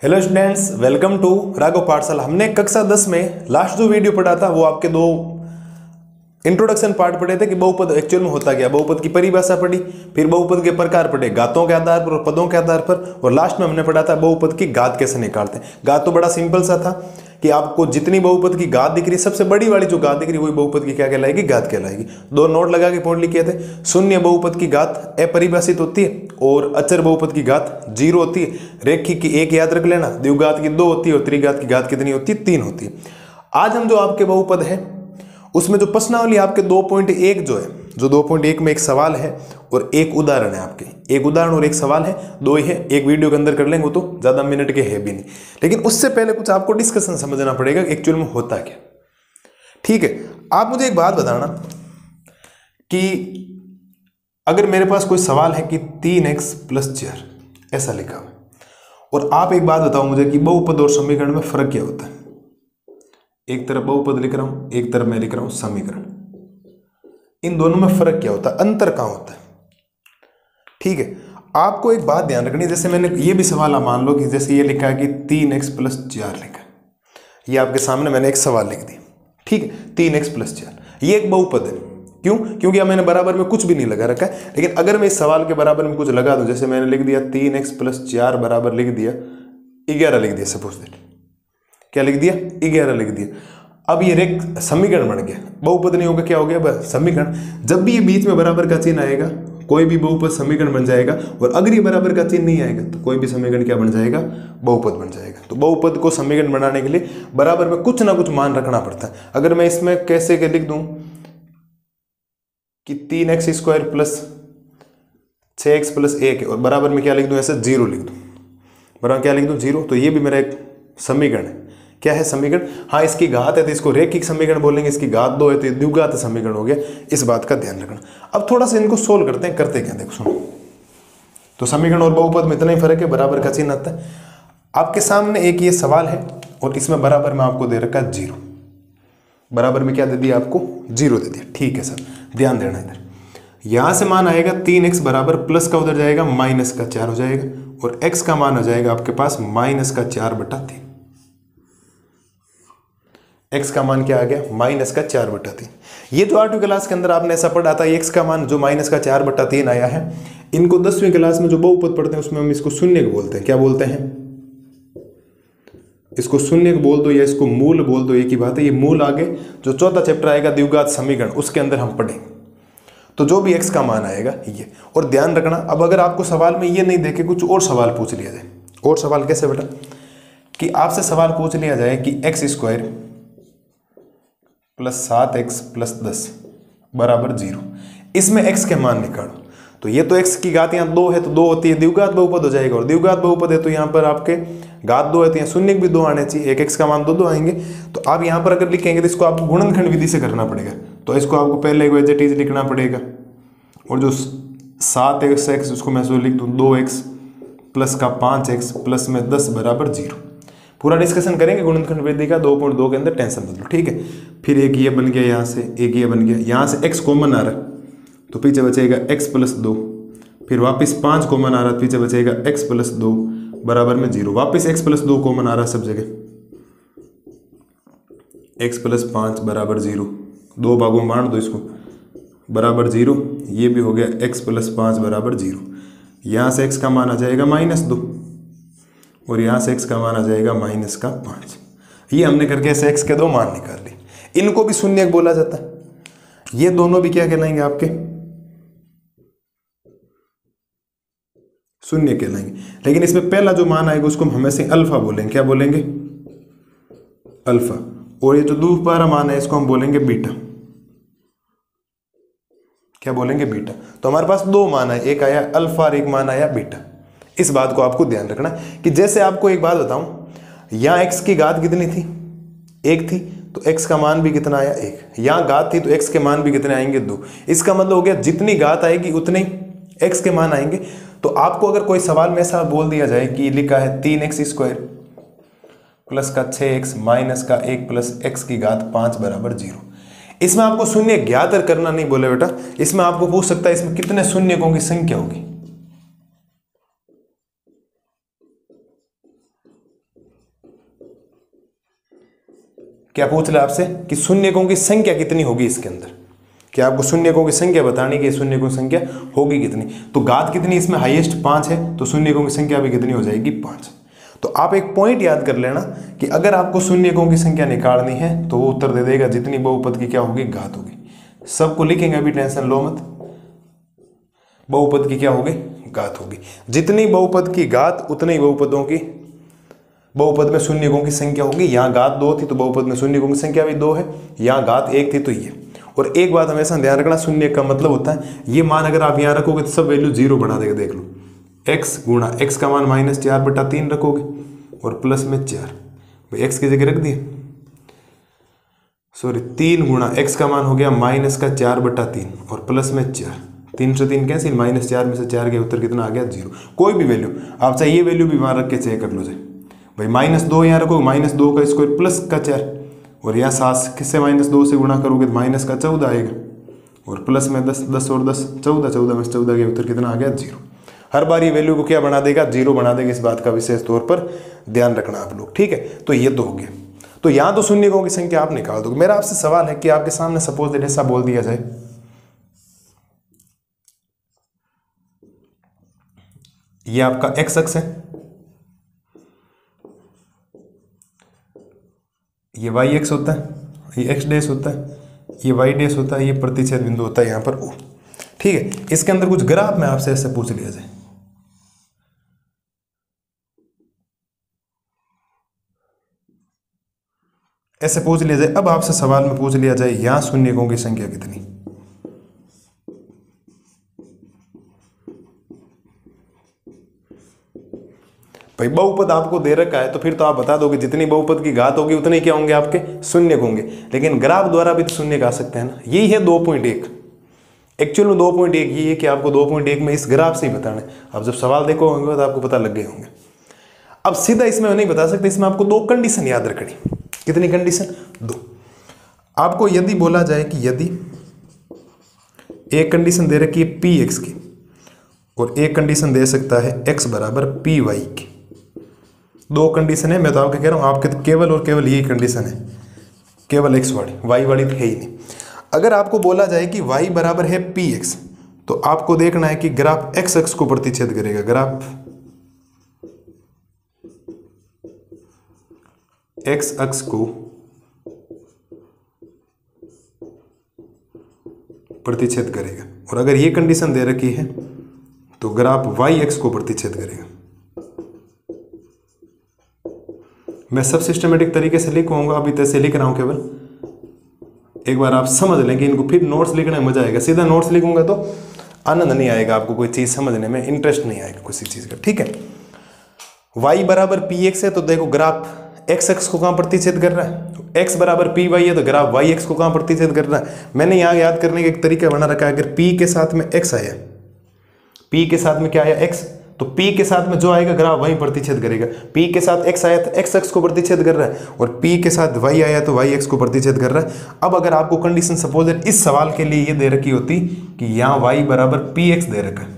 Hello students, welcome to Raghav Pathshala. हमने कक्षा 10 में लास्ट जो वीडियो पढ़ा था वो आपके दो इंट्रोडक्शन पार्ट पढ़े थे कि बहुपद एक्चुअल में होता क्या, बहुपद की परिभाषा पढ़ी, फिर बहुपद के प्रकार पढ़े घातों के आधार पर और पदों के आधार पर, और लास्ट में हमने पढ़ा था बहुपद की घात कैसे निकालते हैं। घात तो बड़ा सिंपल सा था कि आपको जितनी बहुपद की घात दिख रही है, सबसे बड़ी वाली जो घात दिख रही है वही बहुपद की क्या कहलाएगी, घात कहलाएगी। दो नोट लगा के पॉइंट लिखे थे। शून्य बहुपद की घात अपरिभाषित होती है और अचर बहुपद की घात 0 होती है। रेखिक की 1 याद रख लेना, द्विघात की 2 होती है और त्रिघात की घात कितनी होती है, 3 होती है। आज हम जो आपके बहुपद है उसमें जो प्रश्नावली आपके 2.1 जो है, जो 2.1 में एक सवाल है और एक उदाहरण है। आपके एक उदाहरण और एक सवाल है, दो ही है, एक वीडियो के अंदर कर लेंगे, वो तो ज्यादा मिनट के है भी नहीं। लेकिन उससे पहले कुछ आपको डिस्कशन समझना पड़ेगा एक्चुअल में होता क्या। ठीक है, आप मुझे एक बात बताना कि अगर मेरे पास कोई सवाल है कि 3x + 4 ऐसा लिखा हुआ है, और आप एक बात बताओ मुझे कि बहुपद और समीकरण में फर्क क्या होता है। एक तरफ बहुपद लिख रहा हूं, एक तरफ मैं लिख रहा हूं समीकरण, इन दोनों में फर्क क्या होता है, अंतर कहां होता है। ठीक है, आपको एक बात ध्यान रखनी है। जैसे मैंने ये भी सवाल आप मान लो कि जैसे ये लिखा है कि 3x + 4 लिखा है, ये आपके सामने मैंने एक सवाल लिख दिया। ठीक है, 3x + 4 ये एक बहुपद है। क्यों? क्योंकि मैंने बराबर में कुछ भी नहीं लगा रखा है। लेकिन अगर मैं इस सवाल के बराबर में कुछ लगा दूं, जैसे मैंने लिख दिया 3x + 4 बराबर लिख दिया 11 लिख दिया, सपोज दैट, क्या लिख दिया, 11 लिख दिया। अब ये रेख समीकरण बन गया, बहुपद नहीं होगा, क्या हो गया, बस समीकरण। जब भी ये बीच में बराबर का चिन्ह आएगा कोई भी बहुपद समीकरण बन जाएगा, और अगर ये बराबर का चिन्ह नहीं आएगा तो कोई भी समीकरण क्या बन जाएगा, बहुपद बन जाएगा। तो बहुपद को समीकरण बनाने के लिए बराबर में कुछ ना कुछ मान रखना पड़ता है। अगर मैं इसमें कैसे के लिख दूं कि 3x² + 6x + 1 है, और बराबर में क्या लिख दूं, ऐसे 0 लिख दूं, बराबर क्या लिख दूं, 0, तो ये भी मेरा एक समीकरण है। क्या है, समीकरण। हाँ, इसकी घात है तो इसको रेखिक समीकरण बोलेंगे, इसकी घात 2 है तो द्विघात समीकरण हो गया। इस बात का ध्यान रखना। अब थोड़ा सा इनको सोल्व करते हैं, करते क्या, देखो सुनो। तो समीकरण और बहुपद में इतना ही फर्क है, बराबर का चिन्ह आता है। आपके सामने एक ये सवाल है और इसमें बराबर में आपको दे रखा है 0, बराबर में क्या दे दिया, आपको 0 दे दिया। ठीक है सर, ध्यान देना। इधर यहां से मान आएगा 3x बराबर प्लस का उधर जाएगा माइनस का 4 हो जाएगा, और x का मान आ जाएगा आपके पास -4/3। x का मान क्या आ गया, -4/3। ये जो 8वीं क्लास के अंदर आपने ऐसा पढ़ा था, x का मान जो -4/3 आया है, इनको 10वीं क्लास में जो बहुपद पढ़ते हैं उसमें हम इसको शून्य बोलते हैं। क्या बोलते हैं, इसको शून्य बोल दो या इसको मूल बोल दो, एक ही बात है। ये मूल आगे जो चौथा चैप्टर आएगा द्विघात समीकरण, उसके अंदर हम पढ़ेंगे। तो जो भी x का मान आएगा ये, और ध्यान रखना, अब अगर आपको सवाल में ये नहीं देखे कुछ और सवाल पूछ लिया जाए, और सवाल कैसे बेटा, कि आपसे सवाल पूछ लिया जाए कि x² + 7x + 10 बराबर 0, इसमें x के मान निकालो। तो ये तो x की घात यहाँ 2 है तो 2 होती है, द्विघात बहुपद हो जाएगा, और द्विघात बहुपद है तो यहाँ पर आपके घात 2 है तो यहाँ शून्य भी 2 आने चाहिए, एक x का मान 2 आएंगे। तो आप यहाँ पर अगर लिखेंगे तो इसको आपको गुणनखंड विधि से करना पड़ेगा। तो इसको आपको पहले एज इट इज लिखना पड़ेगा, और जो 7x उसको मैं लिख दूँ 2x प्लस का 5x प्लस में 10 बराबर 0। पूरा डिस्कशन करेंगे गुणनखंड विधि का 2.2 के अंदर, टेंशन मत लो। ठीक है, फिर एक ये बन गया, यहाँ से एक ये बन गया, यहाँ से x कॉमन आ रहा तो पीछे बचेगा x + 2, फिर वापस 5 कॉमन आ रहा, पीछे बचेगा x + 2 बराबर में 0, वापस x + 2 कॉमन आ रहा सब जगह, x + 5 बराबर 0, 2 भागों में बांट दो इसको, बराबर 0। ये भी हो गया x + 5 बराबर 0। यहाँ से x का मान आ जाएगा -2, और यहाँ से x का मान आ जाएगा -5। ये हमने करके ऐसे x के 2 मान निकाल लिए। इनको भी शून्य बोला जाता है। ये दोनों भी क्या कहलाएंगे, आपके शून्य कहलाएंगे। लेकिन इसमें पहला जो मान आएगा उसको हम हमेशा अल्फा बोलेंगे। क्या बोलेंगे, अल्फा। और ये जो दूसरा मान है इसको हम बोलेंगे बीटा। क्या बोलेंगे, बीटा। तो हमारे पास 2 मान है, एक आया अल्फा और एक मान आया बीटा। इस बात को आपको ध्यान रखना कि जैसे आपको एक बात बताऊं, यहां x की घात कितनी थी, 1 थी, तो x का मान भी कितना आया, 1। यहां घात थी तो x के मान भी कितने आएंगे, 2। इसका मतलब हो गया जितनी घात आएगी उतने x के मान आएंगे। तो आपको अगर कोई सवाल में ऐसा बोल दिया जाए कि लिखा है 3x² प्लस का 6x माइनस का 1 प्लस x की घात 5 बराबर 0, इसमें आपको शून्य ज्ञात करना नहीं बोले बेटा। इसमें आपको पूछ सकता है इसमें कितने शून्यकों की संख्या होगी। क्या पूछ रहा है आपसे कि शून्यकों की संख्या कितनी होगी इसके अंदर, कि आपको शून्यकों की संख्या बतानी कि शून्यकों की संख्या होगी कितनी। तो घात कितनी इसमें हाईएस्ट 5 है, तो शून्यकों की संख्या भी कितनी हो जाएगी 5। तो आप एक पॉइंट याद कर लेना कि अगर आपको शून्यकों की संख्या निकालनी है तो वो उत्तर दे देगा जितनी बहुपद की क्या होगी, घात होगी। सबको लिखेंगे, अभी टेंशन लो मत। बहुपद की क्या होगी, घात होगी। जितनी बहुपद की घात उतने ही बहुपदों की बहुपद में शून्यकों की संख्या होगी। यहाँ घात 2 थी तो बहुपद में शून्यकों की संख्या भी 2 है, यहाँ घात 1 थी तो ये। और एक बात हमेशा ध्यान रखना, शून्य का मतलब होता है ये मान अगर आप यहाँ रखोगे तो सब वैल्यू 0 बना देगा। देख लो, x गुणा x का मान -4/3 रखोगे और प्लस में 4, भाई x की जगह रख दिए, सॉरी 3 गुणा x का मान हो गया -4/3 और प्लस में 4, 3 से 3 कैंसिल, -4 में से 4 के उत्तर कितना आ गया 0। कोई भी वैल्यू आप चाहे ये वैल्यू भी वहाँ रख के चेक कर लो जाए, भाई -2 यहाँ रखोगे, -2 का स्क्वायर प्लस का 4, और यहाँ 7 किससे -2 से गुणा करोगे तो -14 आएगा, और प्लस में 10, 10 और 10 14, 14 में से 14 के उत्तर कितना आ गया 0। हर बार ये वैल्यू को क्या बना देगा, 0 बना देगा। इस बात का विशेष तौर पर ध्यान रखना आप लोग, ठीक है। तो ये तो हो गया। तो यहाँ तो शून्यकों की संख्या आप निकाल दोगे। मेरा आपसे सवाल है कि आपके सामने सपोज दैट ऐसा बोल दिया जाए, ये आपका x अक्ष है, ये y अक्ष होता है, ये x डैश होता है, ये y डैश होता है, ये प्रतिच्छेद बिंदु होता है यहाँ पर O, ठीक है। इसके अंदर कुछ ग्राफ में आपसे ऐसे पूछ लिया जाए, ऐसे पूछ लिया जाए। अब आपसे सवाल में पूछ लिया जाए यहां शून्यकों की संख्या कितनी, भाई बहुपद आपको दे रखा है तो फिर तो आप बता दोगे जितनी बहुपद की घात होगी उतने क्या होंगे, आपके शून्य होंगे। लेकिन ग्राफ द्वारा भी तो शून्य आ सकते हैं ना। यही है 2.1। एक्चुअल में 2.1 ये है कि आपको 2.1 में इस ग्राफ से ही बताना है। अब जब सवाल देखो होंगे तो आपको पता लग गए होंगे। अब सीधा इसमें नहीं बता सकते, इसमें आपको 2 कंडीशन याद रखनी। कितनी कंडीशन, 2। आपको यदि बोला जाए कि यदि एक कंडीशन दे रखी है px की और एक कंडीशन दे सकता है x बराबर py की, 2 कंडीशन है। मैं तो आपको कह रहा हूं आपके तो केवल और केवल यही कंडीशन है, केवल x वाली, y वाली तो है ही नहीं। अगर आपको बोला जाए कि y बराबर है px तो आपको देखना है कि ग्राफ x अक्ष को प्रतिच्छेद करेगा, ग्राफ x अक्ष को प्रतिच्छेद करेगा। और अगर ये कंडीशन दे रखी है तो ग्राफ y अक्ष को प्रतिच्छेद करेगा। मैं सब सिस्टमेटिक तरीके से लिखूंगा, अभी तो ऐसे लिख रहा हूं केवल, एक बार आप समझ लेंगे इनको, फिर नोट्स लिखने में मजा आएगा। सीधा नोट्स लिखूंगा तो आनंद नहीं आएगा, आपको कोई चीज समझने में इंटरेस्ट नहीं आएगा किसी चीज का, ठीक है। y बराबर px है तो देखो ग्राफ x अक्ष को कहां प्रतिच्छेद कर रहा है, x बराबर py है तो ग्राफ y अक्ष को कहां प्रतिच्छेद कर रहा है। मैंने यहां याद करने का एक तरीका बना रखा है, अगर p के साथ में x आया, p के साथ में क्या आया x, तो p के साथ में जो आएगा ग्राफ वहीं प्रतिच्छेद करेगा। p के साथ x आया तो x अक्ष को प्रतिच्छेद कर रहा है, और p के साथ y आया तो y अक्ष को प्रतिच्छेद कर रहा है। अब अगर आपको कंडीशन सपोज इस सवाल के लिए ये दे रखी होती कि यहाँ y बराबर px दे रखा है,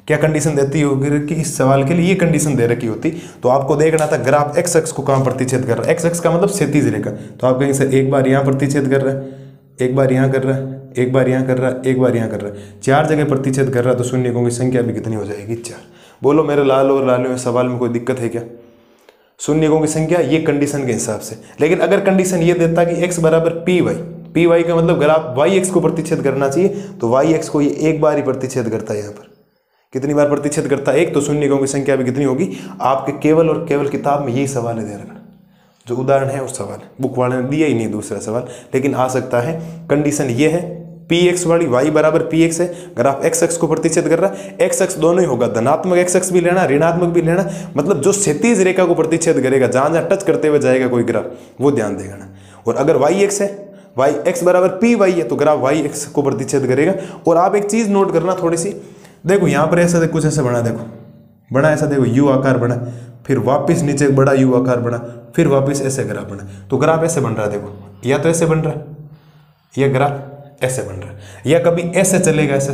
क्या कंडीशन देती होगी कि इस सवाल के लिए ये कंडीशन दे रखी होती, तो आपको देखना था ग्राफ x अक्ष को कहाँ प्रतिच्छेद कर रहा है। x अक्ष का मतलब क्षैतिज रेखा, तो आप कहेंगे सर एक बार यहाँ प्रतिच्छेद कर रहा है, एक बार यहाँ कर रहा है, एक बार यहाँ कर रहा है, एक बार यहाँ कर रहा है, 4 जगह प्रतिच्छेद कर रहा है, तो शून्यकों की संख्या भी कितनी हो जाएगी, 4। बोलो मेरे लाल और लाल में सवाल में कोई दिक्कत है क्या? शून्यकों की संख्या ये कंडीशन के हिसाब से। लेकिन अगर कंडीशन ये देता कि x बराबर py, py का मतलब ग्राफ y अक्ष को प्रतिच्छेद करना चाहिए, तो y अक्ष को ये एक बार ही प्रतिच्छेद करता है। यहाँ पर कितनी बार प्रतिच्छेद करता है, 1, तो शून्यकों की संख्या भी कितनी होगी। आपके केवल और केवल किताब में यही सवाल है, ध्यान रखना। जो उदाहरण है उस सवाल बुक वाले ने दिया ही नहीं दूसरा सवाल, लेकिन आ सकता है। कंडीशन ये है px वाली, y बराबर px है, ग्राफ x अक्ष को प्रतिच्छेद कर रहा है। x अक्ष दोनों ही होगा, धनात्मक x अक्ष भी लेना, ऋणात्मक भी लेना, मतलब जो क्षैतिज रेखा को प्रतिच्छेद करेगा, जहां जहां टच करते हुए जाएगा कोई ग्राफ, वो ध्यान देगा ना। और अगर y अक्ष है, y x बराबर py है, तो ग्राफ y अक्ष को प्रतिच्छेद करेगा। और आप एक चीज नोट करना थोड़ी सी, देखो यहाँ पर ऐसा कुछ ऐसा बना, देखो बना ऐसा, देखो यू आकार बना, फिर वापस नीचे बड़ा यू आकार बना, फिर वापस ऐसे ग्राफ बना, तो ग्राफ ऐसे बन रहा है। देखो या तो ऐसे बन रहा है, या ग्राफ ऐसे बन रहा है, या कभी ऐसे चलेगा, ऐसे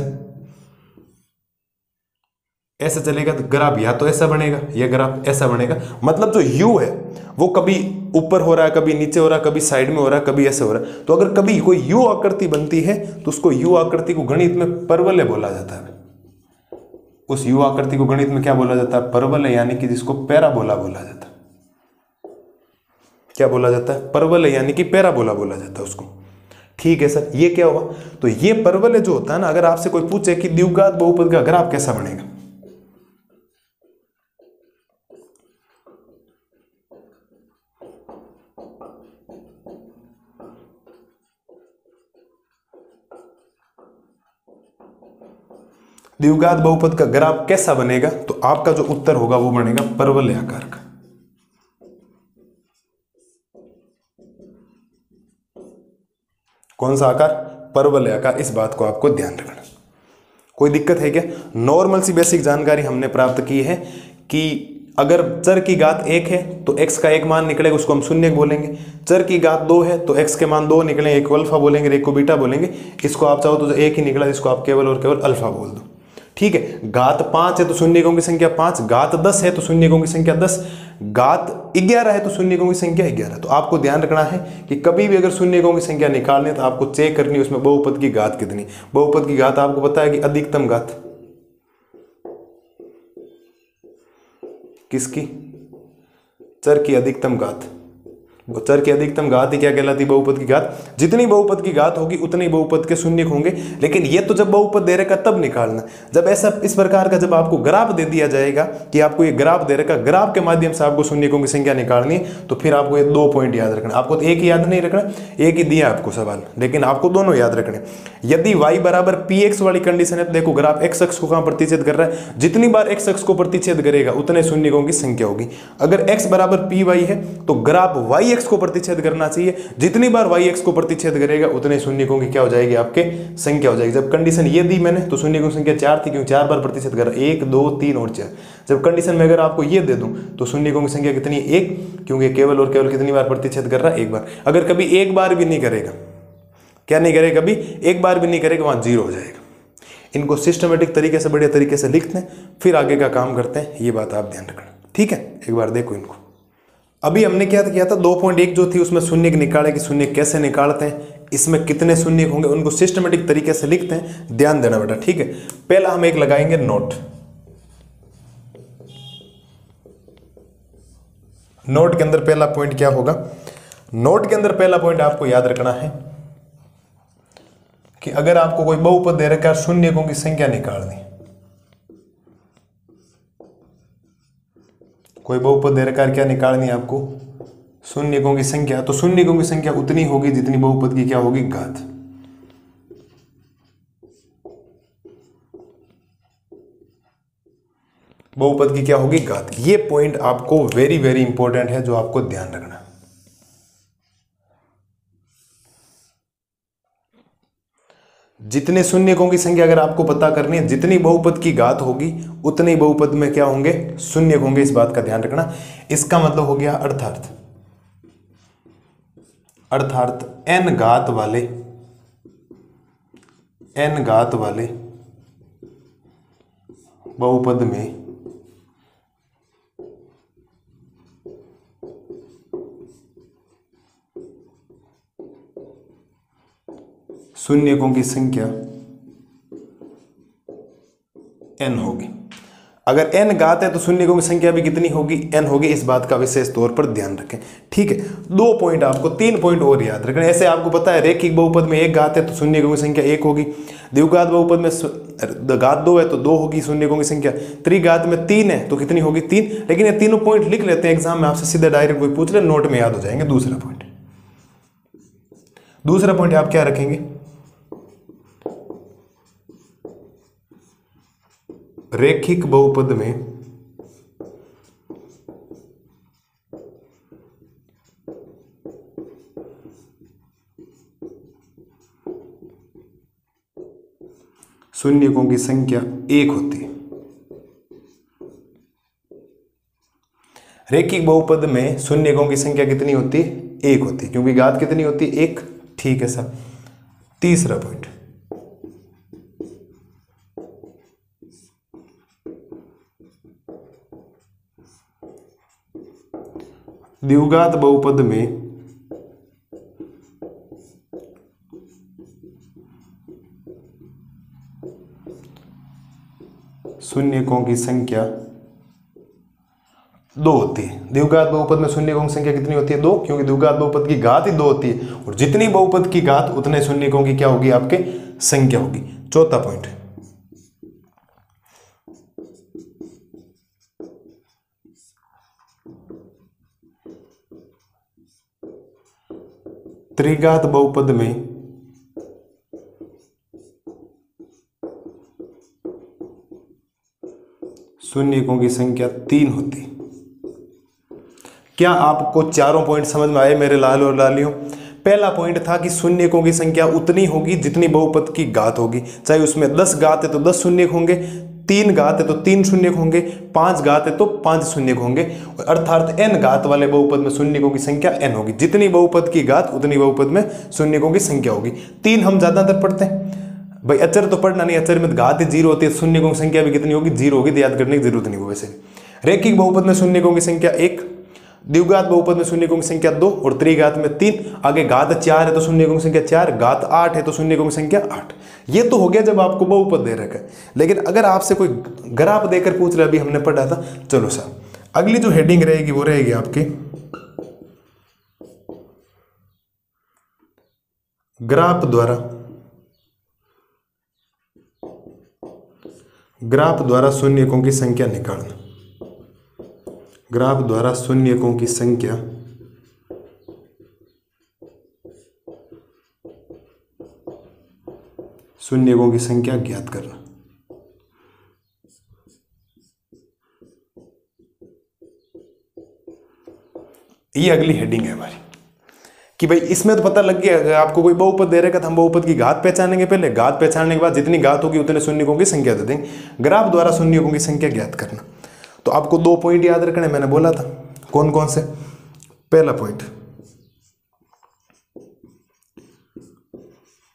ऐसे चलेगा तो ग्राफ या तो ऐसा बनेगा या ग्राफ ऐसा बनेगा। मतलब जो u है वो कभी ऊपर हो रहा है, कभी नीचे हो रहा है, कभी साइड में हो रहा है, कभी ऐसे हो रहा है। तो अगर कभी कोई u आकृति बनती है तो उसको u आकृति को गणित में परवलय बोला जाता है। उस u आकृति को गणित में क्या बोला जाता है? परवलय, यानी कि जिसको पैराबोला बोला जाता है। क्या बोला जाता है? परवलय, यानी कि पैराबोला बोला जाता है उसको। ठीक है सर, ये क्या हुआ? तो ये परवलय जो होता है ना, अगर आपसे कोई पूछे कि द्विघात बहुपद का ग्राफ कैसा बनेगा, द्विघात बहुपद का ग्राफ कैसा बनेगा, तो आपका जो उत्तर होगा वो बनेगा परवलय आकार का। कौन सा आकार? परवलय आकार। इस बात को आपको ध्यान रखना। कोई दिक्कत है क्या? नॉर्मल सी बेसिक जानकारी हमने प्राप्त की है कि अगर चर की घात 1 है तो x का एक मान निकलेगा, उसको हम शून्य बोलेंगे। चर की घात 2 है तो x के मान 2 निकले, एक को अल्फा बोलेंगे, एक को बीटा बोलेंगे। इसको आप चाहो तो जो एक ही निकला इसको आप केवल और केवल अल्फा बोल दो। ठीक है। घात 5 है तो शून्यकों की संख्या 5, घात 10 है तो शून्यकों की संख्या 10, घात 11 है तो शून्यकों की संख्या 11। तो आपको ध्यान रखना है कि कभी भी अगर शून्यकों की संख्या निकालनी है तो आपको चेक करनी है उसमें बहुपद की घात कितनी। बहुपद की घात आपको पता है कि अधिकतम घात किसकी? चर की अधिकतम घात। वो चर की अधिकतम घात ही क्या कहलाती? बहुपद की घात। जितनी बहुपद की घात होगी उतनी बहुपद के शून्य होंगे। लेकिन ये तो जब बहुपद दे रखा तब निकालना, जब ऐसा इस प्रकार का जब आपको ग्राफ दे दिया जाएगा कि आपको ये ग्राफ दे रखा, ग्राफ के माध्यम से आपको शून्यकों की संख्या निकालनी है, तो फिर आपको ये 2 पॉइंट याद रखना। आपको तो एक ही याद नहीं रखना, एक ही दिया आपको सवाल, लेकिन आपको दोनों याद रखने। यदि y बराबर px वाली कंडीशन है तो देखो ग्राफ x अक्ष को कहां प्रतिच्छेद कर रहा है? जितनी बार x अक्ष को प्रतिच्छेद करेगा उतने शून्यकों की संख्या होगी। अगर x बराबर py है तो ग्राफ y अक्ष को प्रतिच्छेद करना चाहिए। जितनी बार y अक्ष को प्रतिच्छेद करेगा उतने शून्यकों की क्या हो जाएगी? आपके संख्या हो जाएगी। जब कंडीशन ये दी मैंने तो शून्यकों की संख्या 4 थी, क्योंकि 4 बार प्रतिच्छेद कर रहा है, 1 2 3 और 4। जब कंडीशन में अगर आपको ये दे दूं तो शून्यकों की संख्या कितनी है? 1, क्योंकि केवल और केवल कितनी बार प्रतिच्छेद कर रहा है? 1 बार। अगर कभी एक बार भी नहीं करेगा, क्या नहीं करेगा? कभी एक बार भी नहीं करेगा, वहां 0 हो जाएगा। इनको सिस्टमेटिक तरीके से बढ़िया तरीके से लिखते हैं, फिर आगे का काम करते हैं। ये बात आप ध्यान रखना, ठीक है? एक बार देखो इनको। अभी हमने क्या किया था? 2.1 जो थी उसमें शून्य निकाले कि शून्य कैसे निकालते हैं, इसमें कितने शून्य होंगे, उनको सिस्टमेटिक तरीके से लिखते हैं। ध्यान देना बेटा, ठीक है? पहला हम एक लगाएंगे नोट। नोट के अंदर पहला पॉइंट क्या होगा? नोट के अंदर पहला पॉइंट आपको याद रखना है कि अगर आपको कोई बहुपद दे रखा है, शून्यकों की संख्या निकालनी, कोई बहुपद दे रखा है, क्या निकालनी है आपको? शून्यकों की संख्या। तो शून्यकों की संख्या उतनी होगी जितनी बहुपद की क्या होगी? घात। बहुपद की क्या होगी? घात। ये पॉइंट आपको वेरी वेरी इंपॉर्टेंट है, जो आपको ध्यान रखना। जितने शून्यकों की संख्या अगर आपको पता करनी है, जितनी बहुपद की घात होगी उतनी बहुपद में क्या होंगे? शून्य होंगे। इस बात का ध्यान रखना। इसका मतलब हो गया अर्थात n घात वाले बहुपद में शून्यकों की संख्या n होगी। अगर n घात है तो शून्यकों की संख्या भी कितनी होगी? n होगी। इस बात का विशेष तौर पर ध्यान रखें, ठीक है? 2 पॉइंट आपको, 3 पॉइंट और याद रखना। ऐसे आपको पता है रेखिक बहुपद में 1 घात है तो शून्यकों की संख्या 1 होगी। द्विघात बहुपद में घात 2 है तो 2 होगी शून्यकों की संख्या। त्रिघात में 3 है तो कितनी होगी? 3। लेकिन ये तीनों पॉइंट लिख लेते हैं, एग्जाम में आपसे सीधे डायरेक्ट कोई पूछ ले, नोट में याद हो जाएंगे। दूसरा पॉइंट आप क्या रखेंगे? रेखिक बहुपद में शून्यकों की संख्या 1 होती है। रेखिक बहुपद में शून्यकों की संख्या कितनी होती है? 1 होती है, क्योंकि घात कितनी होती है? 1। ठीक है सर। तीसरा पॉइंट, द्विघात बहुपद में शून्यकों की संख्या 2 होती है। द्विघात बहुपद में शून्यकों की संख्या कितनी होती है? 2, क्योंकि द्विघात बहुपद की घात ही 2 होती है और जितनी बहुपद की घात उतने शून्यकों की क्या होगी? आपके संख्या होगी। चौथा पॉइंट, त्रिघात बहुपद में शून्यकों की संख्या 3 होती है। क्या आपको चारों पॉइंट समझ में आए मेरे लाल और लालियों? पहला पॉइंट था कि शून्यकों की संख्या उतनी होगी जितनी बहुपद की घात होगी, चाहे उसमें 10 घात है तो 10 शून्यक होंगे, 3 घात है तो 3 शून्यक होंगे, 5 घात है तो 5 शून्यक होंगे, अर्थात n घात वाले बहुपद में शून्यकों की संख्या n होगी। जितनी बहुपद की घात उतनी बहुपद में शून्यकों की संख्या होगी। 3 हम ज्यादातर पढ़ते हैं भाई, अचर तो पढ़ना नहीं, अचर में घात ही 0 होती है, शून्यकों की संख्या भी कितनी होगी? 0 होगी, तो याद करने की जरूरत नहीं होगी। वैसे रैखिक बहुपद में शून्यकों की संख्या 1, द्विघात बहुपद में शून्यकों की संख्या 2 और त्रिघात में 3। आगे घात 4 है तो शून्यकों की संख्या 4, घात 8 है तो शून्यकों की संख्या 8। ये तो हो गया जब आपको बहुपद दे रखा है। लेकिन अगर आपसे कोई ग्राफ देकर पूछ रहा है, अभी हमने पढ़ा था, चलो सर अगली जो हेडिंग रहेगी वो रहेगी आपकी ग्राफ द्वारा शून्यकों की संख्या निकालना। ग्राफ द्वारा शून्यकों की संख्या ज्ञात करना। ये अगली हेडिंग है हमारी कि भाई इसमें तो पता लग गया, अगर आपको कोई बहुपद दे रहेगा तो हम बहुपद की घात पहचानेंगे। पहले घात पहचानने के बाद जितनी घात होगी उतने शून्यकों की संख्या दे देंगे। ग्राफ द्वारा शून्यकों की संख्या ज्ञात करना, तो आपको 2 पॉइंट याद रखने, मैंने बोला था कौन कौन से। पहला पॉइंट,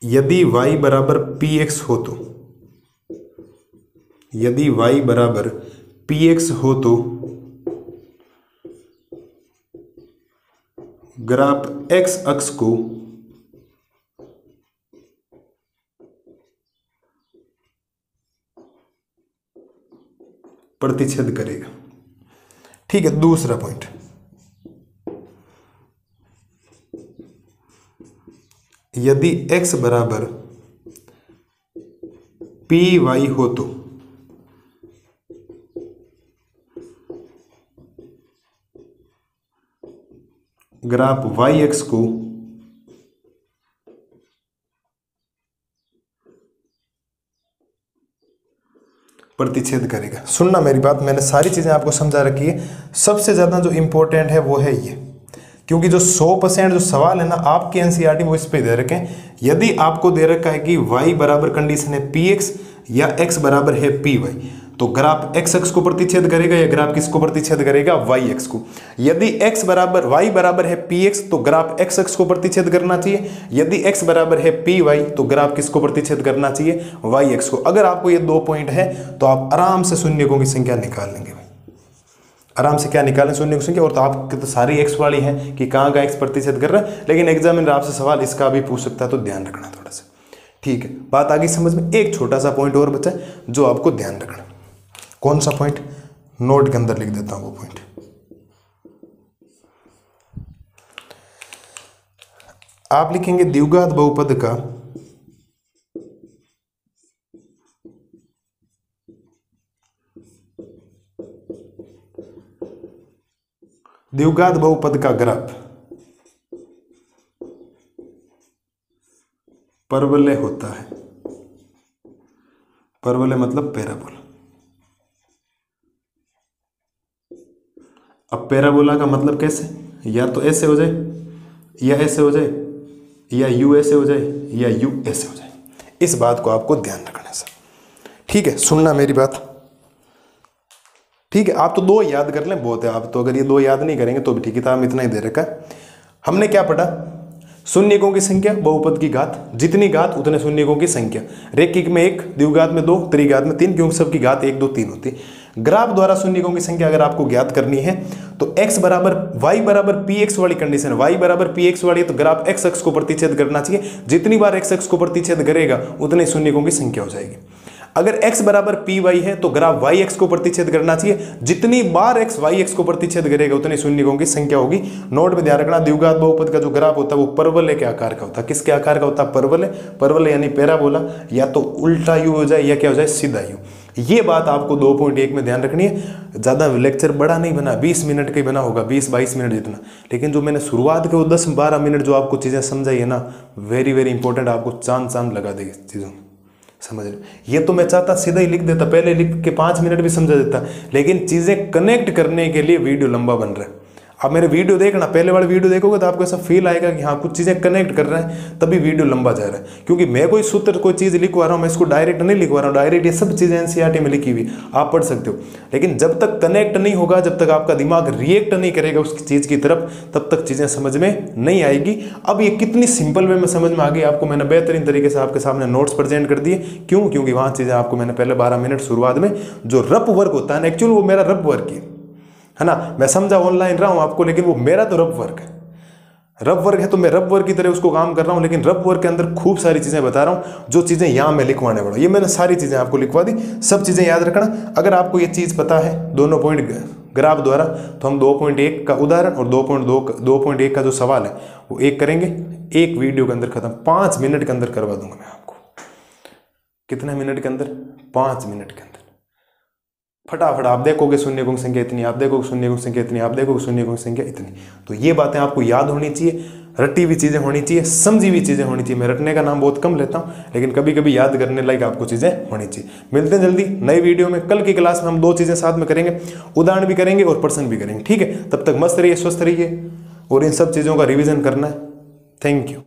यदि y बराबर px हो तो, यदि y बराबर px हो तो ग्राफ x अक्ष को प्रतिच्छेद करेगा। ठीक है। दूसरा पॉइंट, यदि x बराबर py हो तो ग्राफ y अक्ष को प्रतिच्छेद करेगा। सुनना मेरी बात, मैंने सारी चीजें आपको समझा रखी है। सबसे ज्यादा जो इंपॉर्टेंट है वो है ये, क्योंकि जो 100% जो सवाल है ना आपके एनसीईआरटी वो इस पे दे रखे हैं। यदि आपको दे रखा है कि y बराबर कंडीशन है px या x बराबर है py, तो ग्राफ x अक्ष को प्रतिच्छेद करेगा या ग्राफ किसको प्रतिच्छेद करेगा? y अक्ष को। यदि y बराबर है px तो ग्राफ x अक्ष को प्रतिच्छेद करना चाहिए। यदि x बराबर है py तो ग्राफ किसको प्रतिच्छेद करना चाहिए? y अक्ष को। अगर आपको ये 2 पॉइंट है तो आप आराम से शून्यकों की संख्या निकाल लेंगे। आराम से क्या निकालें? शून्य की संख्या। और तो आपकी तो सारी x वाली है कि कहाँ का x प्रतिशत कर रहा है, लेकिन एग्जामिनर आपसे सवाल इसका भी पूछ सकता है, तो ध्यान रखना थोड़ा सा। ठीक है, बात आगे समझ में। एक छोटा सा पॉइंट और बचा है जो आपको ध्यान रखना। कौन सा पॉइंट? नोट के अंदर लिख देता हूं वो पॉइंट। आप लिखेंगे द्विघात बहुपद का ग्राफ परवलय होता है। परवलय मतलब पैराबोला। अब पैराबोला का मतलब कैसे? या तो ऐसे हो जाए, या ऐसे हो जाए, या यू ऐसे हो जाए, या यू ऐसे हो जाए। इस बात को आपको ध्यान रखना है सर। ठीक है, सुनना मेरी बात। ठीक है, आप तो 2 याद कर लें, बहुत है। आप तो अगर ये 2 याद नहीं करेंगे तो भी ठीक है, किताब में इतना ही दे रखा है। हमने क्या पढ़ा? शून्यकों की संख्या, बहुपद की घात, जितनी घात उतने शून्यकों की संख्या। रैखिक में 1, द्विघात में 2, त्रिघात में 3, क्योंकि सबकी घात 1, 2, 3 होती है। ग्राफ द्वारा शून्यकों की संख्या अगर आपको ज्ञात करनी है तो x बराबर y बराबर px वाली कंडीशन, y बराबर px वाली है तो ग्राफ x अक्ष को प्रतिच्छेद करना चाहिए। जितनी बार x अक्ष को प्रतिच्छेद करेगा उतने शून्यकों की संख्या हो जाएगी। अगर x बराबर py है तो ग्राफ y x को प्रतिच्छेद करना चाहिए। जितनी बार x y x को प्रतिच्छेद करेगा उतनी शून्यकों की संख्या होगी। नोट में ध्यान रखना, द्विघात बहुपद का जो ग्राफ होता है वो परवलय के आकार का होता है। किसके आकार का होता है? परवलय। परवलय यानी पैराबोला, या तो उल्टा यू हो जाए या क्या हो जाए? सीधा यू। ये बात आपको 2.1 में ध्यान रखनी है। ज़्यादा लेक्चर बड़ा नहीं बना, 20 मिनट का ही बना होगा, 20-22 मिनट जितना। लेकिन जो मैंने शुरुआत के वो 10-12 मिनट जो आपको चीज़ें समझाई है ना, वेरी वेरी इंपॉर्टेंट, आपको चांद लगा देगी चीज़ों में, समझ रहे। ये तो मैं चाहता सीधा ही लिख देता, पहले लिख के 5 मिनट भी समझा देता, लेकिन चीज़ें कनेक्ट करने के लिए वीडियो लंबा बन रहा है। अब मेरे वीडियो देखना, पहले वाले वीडियो देखोगे तो आपको ऐसा फील आएगा कि हाँ कुछ चीज़ें कनेक्ट कर रहे हैं, तभी वीडियो लंबा जा रहा है। क्योंकि मैं कोई सूत्र कोई चीज़ लिखवा रहा हूँ, मैं इसको डायरेक्ट नहीं लिखवा रहा हूँ, डायरेक्ट ये सब चीज़ें एनसीईआरटी में लिखी हुई आप पढ़ सकते हो। लेकिन जब तक कनेक्ट नहीं होगा, जब तक आपका दिमाग रिएक्ट नहीं करेगा उस चीज़ की तरफ, तब तक चीज़ें समझ में नहीं आएगी। अब ये कितनी सिंपल वे में समझ में आ गई आपको, मैंने बेहतरीन तरीके से आपके सामने नोट्स प्रेजेंट कर दिए। क्यों? क्योंकि वहाँ चीज़ें आपको मैंने पहले 12 मिनट शुरुआत में जो रफ वर्क होता है ना, एक्चुअल वो मेरा रफ वर्क है ना। मैं समझा ऑनलाइन रहा हूं आपको, लेकिन वो मेरा तो रफ वर्क है। रफ वर्क है तो मैं रफ वर्क की तरह उसको काम कर रहा हूं, लेकिन रफ वर्क के अंदर खूब सारी चीजें बता रहा हूं जो चीजें यहां मैं लिखवाने वाला हूं। ये मैंने सारी चीजें आपको लिखवा दी, सब चीजें याद रखना। अगर आपको ये चीज पता है दोनों पॉइंट ग्राफ द्वारा, तो हम 2.1 का उदाहरण और 2.1 का जो सवाल है वो एक करेंगे, एक वीडियो के अंदर खत्म। 5 मिनट के अंदर करवा दूंगा मैं आपको। कितने मिनट के अंदर? 5 मिनट के अंदर फटाफट। आप देखोगे शून्यकों की संख्या इतनी, आप देखोगे शून्यकों की संख्या इतनी, आप देखोगे शून्यकों की संख्या इतनी। तो ये बातें आपको याद होनी चाहिए, रटी हुई चीज़ें होनी चाहिए, समझी हुई चीज़ें होनी चाहिए। मैं रटने का नाम बहुत कम लेता हूँ, लेकिन कभी कभी याद करने लायक आपको चीज़ें होनी चाहिए। मिलते हैं जल्दी नई वीडियो में। कल की क्लास में हम 2 चीज़ें साथ में करेंगे, उदाहरण भी करेंगे और प्रश्न भी करेंगे, ठीक है। तब तक मस्त रहिए, स्वस्थ रहिए और इन सब चीज़ों का रिविजन करना है। Thank you.